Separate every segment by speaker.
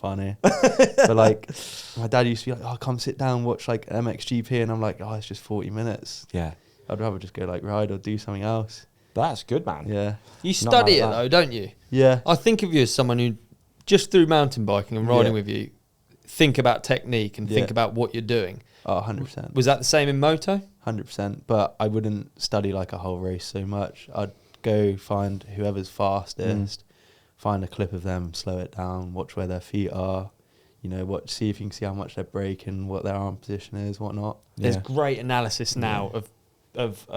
Speaker 1: funny. But like, my dad used to be like, oh, come sit down, watch like MXGP. And I'm like, oh, it's just 40 minutes.
Speaker 2: Yeah.
Speaker 1: I'd rather just go like ride or do something else.
Speaker 2: That's good, man.
Speaker 1: Yeah.
Speaker 3: You study it though, don't you?
Speaker 1: Yeah.
Speaker 3: I think of you as someone who, just through mountain biking and riding with you, think about technique and think about what you're doing.
Speaker 1: Oh, 100%.
Speaker 3: Was that the same in moto?
Speaker 1: 100%. But I wouldn't study like a whole race so much. I'd go find whoever's fastest, find a clip of them, slow it down, watch where their feet are, you know, see if you can see how much they're braking, what their arm position is, whatnot.
Speaker 3: There's great analysis now of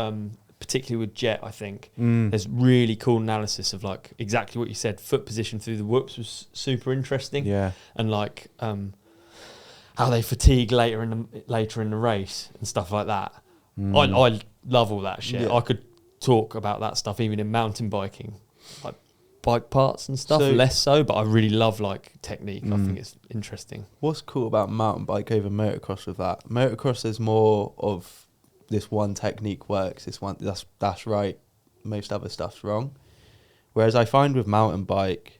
Speaker 3: particularly with Jet, I think. There's really cool analysis of like exactly what you said. Foot position through the whoops was super interesting.
Speaker 2: Yeah.
Speaker 3: And like how they fatigue later in the race and stuff like that. I love all that shit. I could talk about that stuff even in mountain biking, like bike parts and stuff, less so, but I really love like technique. I think it's interesting.
Speaker 1: What's cool about mountain bike over motocross with that? Motocross is more of this one technique works, this one that's right, most other stuff's wrong. Whereas I find with mountain bike,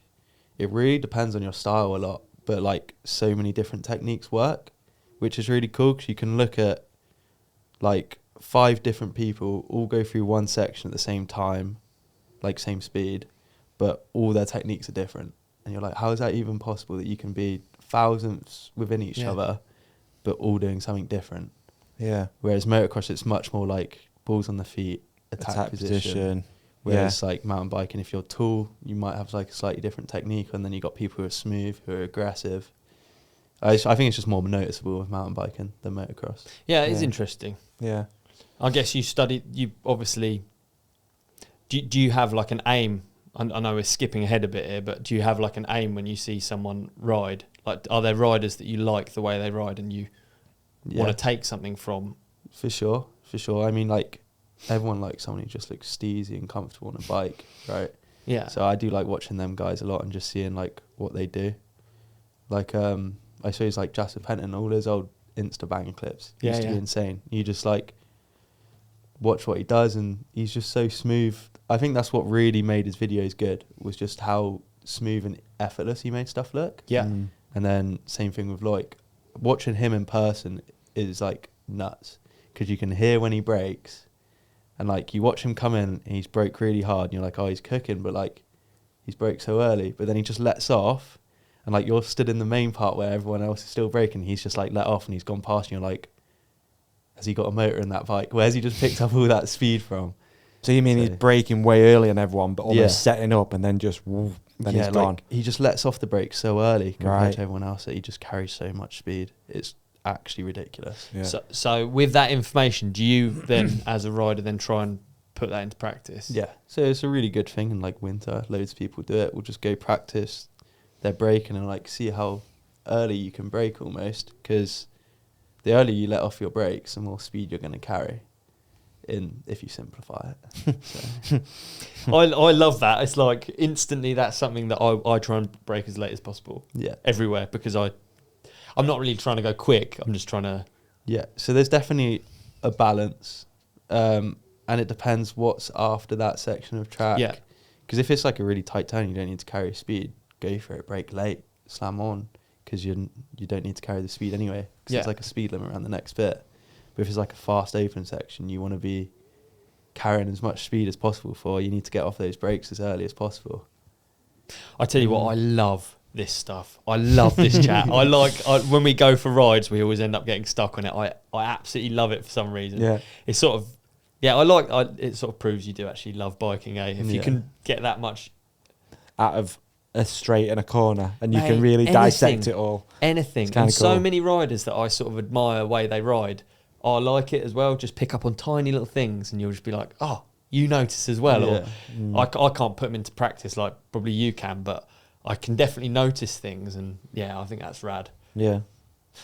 Speaker 1: it really depends on your style a lot, but like so many different techniques work, which is really cool because you can look at like 5 different people all go through one section at the same time, like same speed, but all their techniques are different. And you're like, how is that even possible that you can be thousandths within each other, but all doing something different?
Speaker 2: Yeah.
Speaker 1: Whereas motocross, it's much more like balls on the feet, attack position. Whereas like mountain biking, if you're tall, you might have like a slightly different technique, and then you got people who are smooth, who are aggressive. I think it's just more noticeable with mountain biking than motocross.
Speaker 3: Yeah, it is interesting.
Speaker 2: Yeah.
Speaker 3: I guess you obviously, do you have like an aim? I know we're skipping ahead a bit here, but do you have like an aim when you see someone ride? Like, are there riders that you like the way they ride and you want to take something from?
Speaker 1: For sure. I mean, like, everyone likes someone who just looks steezy and comfortable on a bike, right?
Speaker 3: Yeah.
Speaker 1: So I do like watching them guys a lot and just seeing like what they do. Like, I suppose like Jasper Penton, all those old Insta banger clips used to be insane. You just like watch what he does, and he's just so smooth. I think that's what really made his videos good, was just how smooth and effortless he made stuff look.
Speaker 3: Yeah.
Speaker 1: And then same thing with Loic. Watching him in person is like nuts, because you can hear when he brakes, and like you watch him come in and he's brake really hard and you're like, oh, he's cooking, but like he's braked so early, but then he just lets off, and like you're stood in the main part where everyone else is still braking, he's just like let off and he's gone past, and you're like, has he got a motor in that bike? Where's he just picked up all that speed from?
Speaker 2: So you mean he's braking way earlier than everyone, but almost setting up, and then just then he's gone?
Speaker 1: Like, he just lets off the brakes so early compared to everyone else that he just carries so much speed. It's actually ridiculous.
Speaker 2: Yeah.
Speaker 3: So with that information, do you then, as a rider, then try and put that into practice?
Speaker 1: Yeah. So it's a really good thing in like winter. Loads of people do it. We'll just go practice their braking and like see how early you can brake almost, because the earlier you let off your brakes, the more speed you're going to carry. If you simplify it.
Speaker 3: I love that. It's like instantly that's something that I try and brake as late as possible.
Speaker 1: Yeah.
Speaker 3: Everywhere, because I'm not really trying to go quick. I'm just trying to...
Speaker 1: Yeah. So there's definitely a balance. And it depends what's after that section of track.
Speaker 3: Yeah.
Speaker 1: Because if it's like a really tight turn, you don't need to carry speed. Go for it. Brake late. Slam on. Because you don't need to carry the speed anyway. Because it's like a speed limit around the next bit. But if it's like a fast open section, you want to be carrying as much speed as possible you need to get off those brakes as early as possible.
Speaker 3: I tell you what, I love this stuff. I love this chat. When we go for rides, we always end up getting stuck on it. I absolutely love it for some reason.
Speaker 2: Yeah.
Speaker 3: It's sort of, it sort of proves you do actually love biking, eh? If you can get that much
Speaker 2: out of a straight and a corner, and you can really dissect it all.
Speaker 3: Anything. And so many riders that I sort of admire the way they ride, I like it as well. Just pick up on tiny little things, and you'll just be like, oh, you notice as well.
Speaker 1: Yeah.
Speaker 3: Or I can't put them into practice like probably you can, but I can definitely notice things, and I think that's rad.
Speaker 2: Yeah.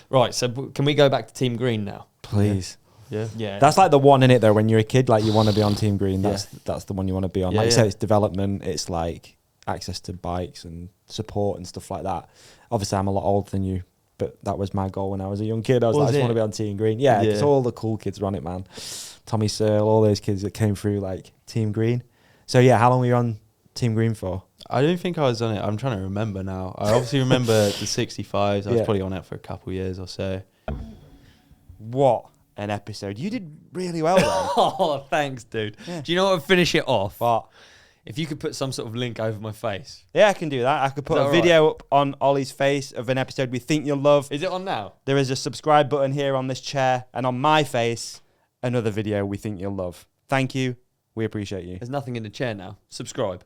Speaker 3: Right, so can we go back to Team Green now?
Speaker 2: Please.
Speaker 3: Yeah.
Speaker 2: That's like the one in it though. When you're a kid, like you want to be on Team Green. That's the one you want to be on. Like you said, it's development. It's like access to bikes and support and stuff like that. Obviously, I'm a lot older than you, but that was my goal when I was a young kid. I was like, I just want to be on Team Green. Yeah, because all the cool kids were on it, man. Tommy Searle, all those kids that came through like Team Green. So yeah, how long were you on Team Green for?
Speaker 1: I don't think I was on it. I'm trying to remember now. I obviously remember the 65s. I was probably on it for a couple of years or so.
Speaker 2: What an episode. You did really well there.
Speaker 3: Oh, thanks, dude.
Speaker 2: Yeah.
Speaker 3: Do you know what would finish it off?
Speaker 2: What?
Speaker 3: If you could put some sort of link over my face.
Speaker 2: Yeah, I can do that. I could put a video up on Ollie's face of an episode we think you'll love.
Speaker 3: Is it on now?
Speaker 2: There is a subscribe button here on this chair, and on my face, another video we think you'll love. Thank you. We appreciate you.
Speaker 3: There's nothing in the chair now. Subscribe.